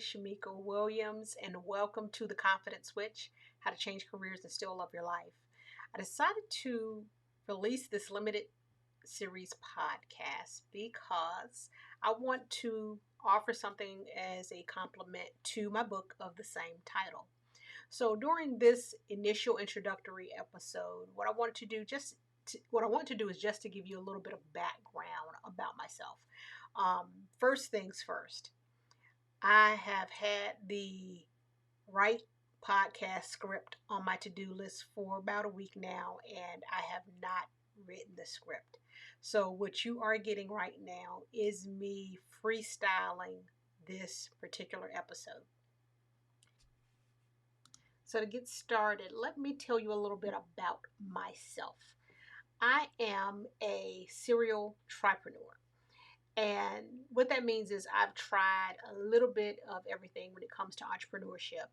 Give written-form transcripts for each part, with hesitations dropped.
Shimeka Williams, and welcome to The Confidence Switch, How to Change Careers and Still Love Your Life. I decided to release this limited series podcast because I want to offer something as a compliment to my book of the same title. So during this initial introductory episode, what I want to do is just to give you a little bit of background about myself. First things first. I have had the right podcast script on my to-do list for about a week now, and I have not written the script. So what you are getting right now is me freestyling this particular episode. So to get started, let me tell you a little bit about myself. I am a serial tripreneur. And what that means is I've tried a little bit of everything when it comes to entrepreneurship,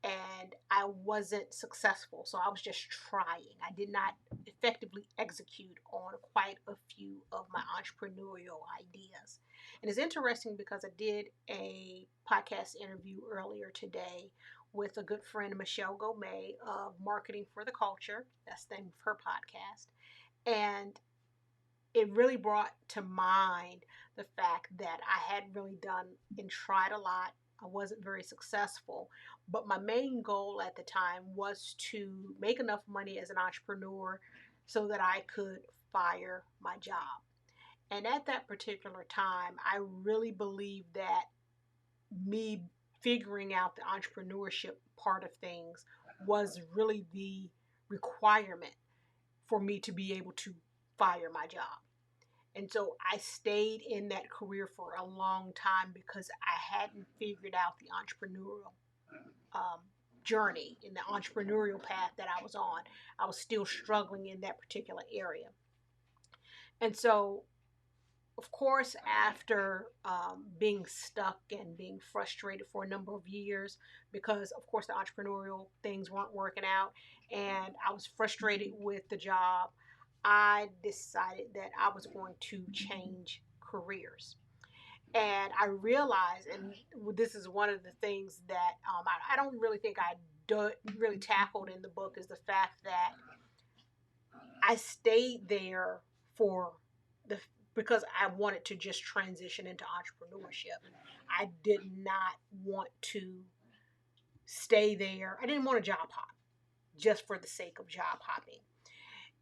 and I wasn't successful. So I was just trying. I did not effectively execute on quite a few of my entrepreneurial ideas. And it's interesting because I did a podcast interview earlier today with a good friend, Michelle Gomez of Marketing for the Culture. That's the name of her podcast. And it really brought to mind the fact that I had really done and tried a lot. I wasn't very successful, but my main goal at the time was to make enough money as an entrepreneur so that I could fire my job. And at that particular time, I really believed that me figuring out the entrepreneurship part of things was really the requirement for me to be able to fire my job. And so I stayed in that career for a long time because I hadn't figured out the entrepreneurial journey in the entrepreneurial path that I was on. I was still struggling in that particular area. And so, of course, after being stuck and being frustrated for a number of years, because, of course, the entrepreneurial things weren't working out, and I was frustrated with the job, I decided that I was going to change careers. And I realized, and this is one of the things that I don't really think I really tackled in the book, is the fact that I stayed there for because I wanted to just transition into entrepreneurship. I did not want to stay there. I didn't want to job hop just for the sake of job hopping.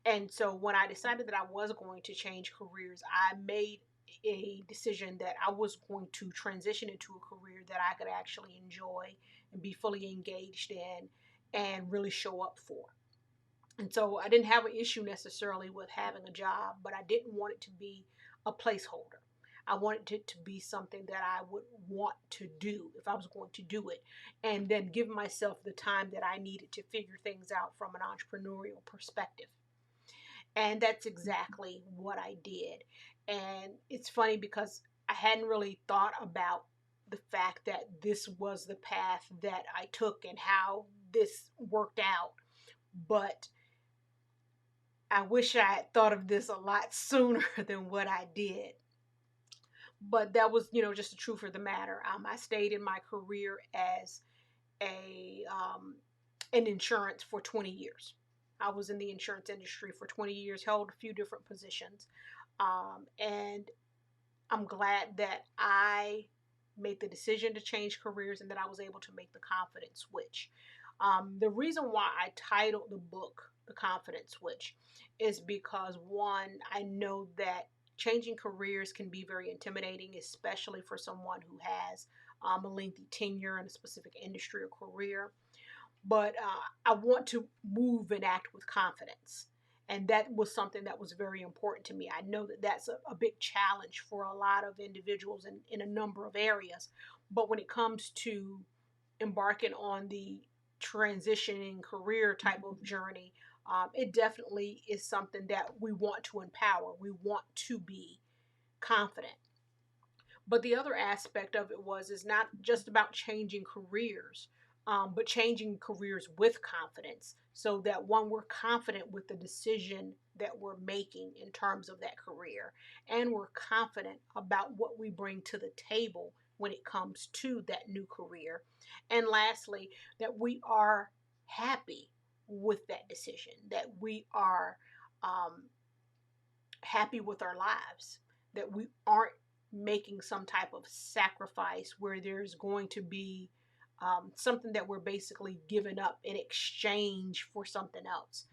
And so when I decided that I was going to change careers, I made a decision that I was going to transition into a career that I could actually enjoy and be fully engaged in and really show up for. And so I didn't have an issue necessarily with having a job, but I didn't want it to be a placeholder. I wanted it to be something that I would want to do if I was going to do it, and then give myself the time that I needed to figure things out from an entrepreneurial perspective. And that's exactly what I did. And it's funny because I hadn't really thought about the fact that this was the path that I took and how this worked out. But I wish I had thought of this a lot sooner than what I did. But that was, just the truth of the matter. I stayed in my career as in insurance for 20 years. I was in the insurance industry for 20 years, held a few different positions. And I'm glad that I made the decision to change careers and that I was able to make the confidence switch. The reason why I titled the book The Confidence Switch is because, one, I know that changing careers can be very intimidating, especially for someone who has a lengthy tenure in a specific industry or career. But I want to move and act with confidence. And that was something that was very important to me. I know that that's a big challenge for a lot of individuals in a number of areas. But when it comes to embarking on the transitioning career type of journey, it definitely is something that we want to empower. We want to be confident. But the other aspect of it is not just about changing careers, but changing careers with confidence, so that, one, we're confident with the decision that we're making in terms of that career, and we're confident about what we bring to the table when it comes to that new career. And lastly, that we are happy with that decision, that we are um, happy with our lives, that we aren't making some type of sacrifice where there's going to be something that we're basically giving up in exchange for something else.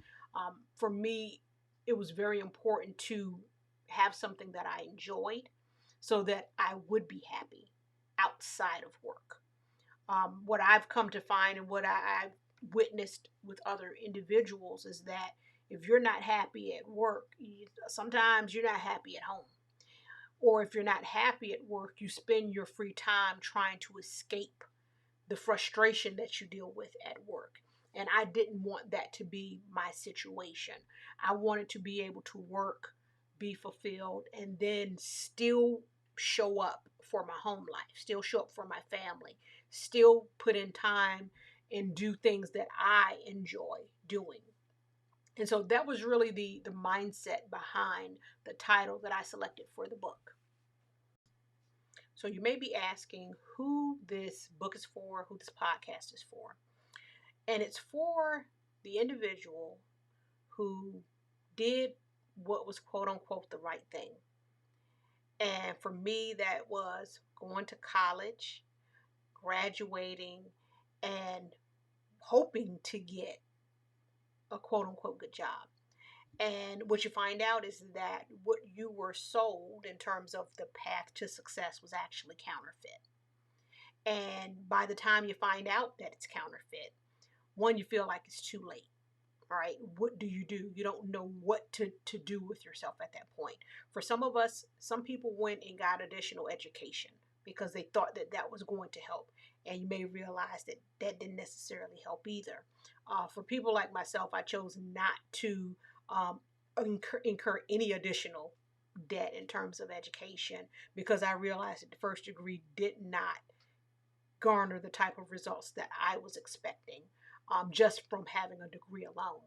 For me, it was very important to have something that I enjoyed so that I would be happy outside of work. What I've come to find and what I've witnessed with other individuals is that if you're not happy at work, sometimes you're not happy at home. Or if you're not happy at work, you spend your free time trying to escape the frustration that you deal with at work. And I didn't want that to be my situation. I wanted to be able to work, be fulfilled, and then still show up for my home life, still show up for my family, still put in time and do things that I enjoy doing. And so that was really the mindset behind the title that I selected for the book. So you may be asking who this book is for, who this podcast is for. And it's for the individual who did what was quote unquote the right thing. And for me, that was going to college, graduating, and hoping to get a quote unquote good job. And what you find out is that what you were sold in terms of the path to success was actually counterfeit. And by the time you find out that it's counterfeit, one, you feel like it's too late. All right, what do? You don't know what to do with yourself at that point. For some of us, some people went and got additional education because they thought that that was going to help. And you may realize that that didn't necessarily help either. For people like myself, I chose not to um, incur any additional debt in terms of education because I realized that the first degree did not garner the type of results that I was expecting just from having a degree alone.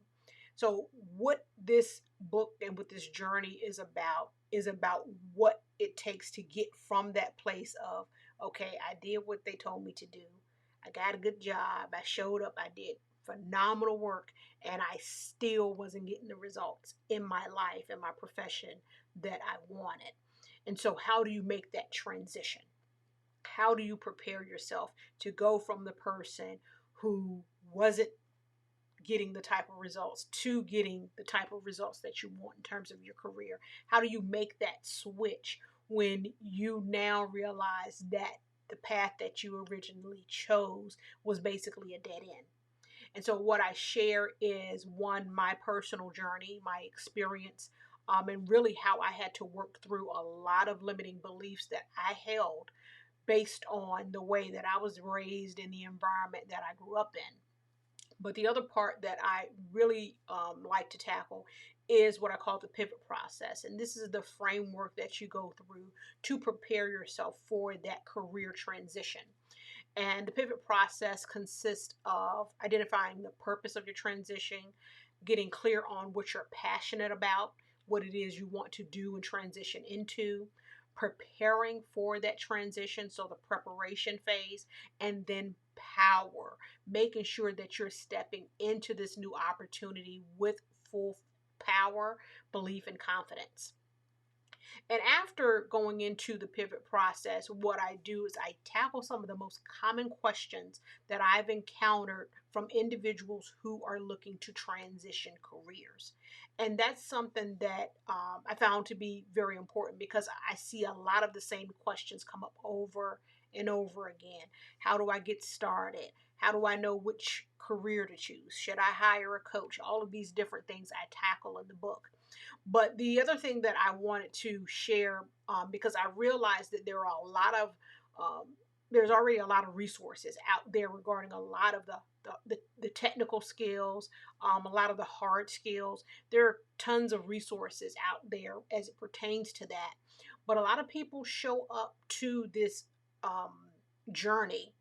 So, what this book and what this journey is about what it takes to get from that place of, okay, I did what they told me to do. I got a good job. I showed up. I did phenomenal work, and I still wasn't getting the results in my life and my profession that I wanted. And so, how do you make that transition? How do you prepare yourself to go from the person who wasn't getting the type of results to getting the type of results that you want in terms of your career? How do you make that switch when you now realize that the path that you originally chose was basically a dead end? And so what I share is one, my personal journey, my experience, and really how I had to work through a lot of limiting beliefs that I held based on the way that I was raised in the environment that I grew up in. But the other part that I really like to tackle is what I call the pivot process. And this is the framework that you go through to prepare yourself for that career transition. And the pivot process consists of identifying the purpose of your transition, getting clear on what you're passionate about, what it is you want to do and transition into, preparing for that transition, so the preparation phase, and then power, making sure that you're stepping into this new opportunity with full power, belief, and confidence. And after going into the pivot process, what I do is I tackle some of the most common questions that I've encountered from individuals who are looking to transition careers. And that's something that I found to be very important because I see a lot of the same questions come up over and over again. How do I get started? How do I know which career to choose? Should I hire a coach? All of these different things I tackle in the book. But the other thing that I wanted to share, because I realized that there are a lot of, there's already a lot of resources out there regarding a lot of the technical skills, a lot of the hard skills. There are tons of resources out there as it pertains to that. But a lot of people show up to this journey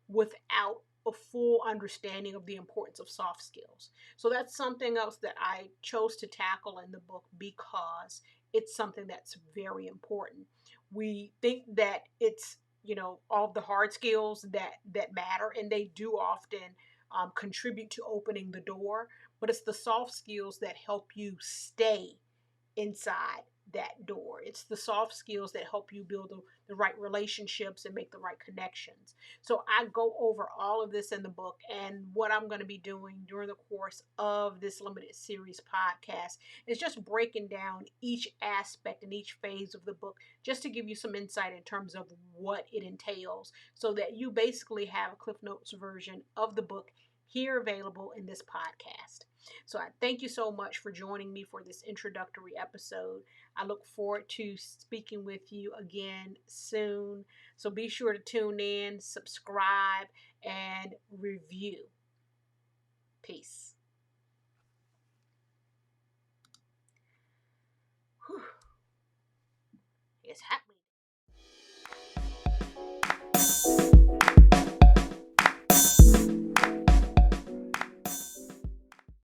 without a full understanding of the importance of soft skills. So that's something else that I chose to tackle in the book because it's something that's very important. We think that it's all the hard skills that matter, and they do often contribute to opening the door. But it's the soft skills that help you stay inside that door. It's the soft skills that help you build the right relationships and make the right connections. So I go over all of this in the book, and what I'm going to be doing during the course of this limited series podcast is just breaking down each aspect and each phase of the book, just to give you some insight in terms of what it entails, so that you basically have a Cliff Notes version of the book here available in this podcast. So I thank you so much for joining me for this introductory episode. I look forward to speaking with you again soon. So be sure to tune in, subscribe, and review. Peace. Whew. It's hot.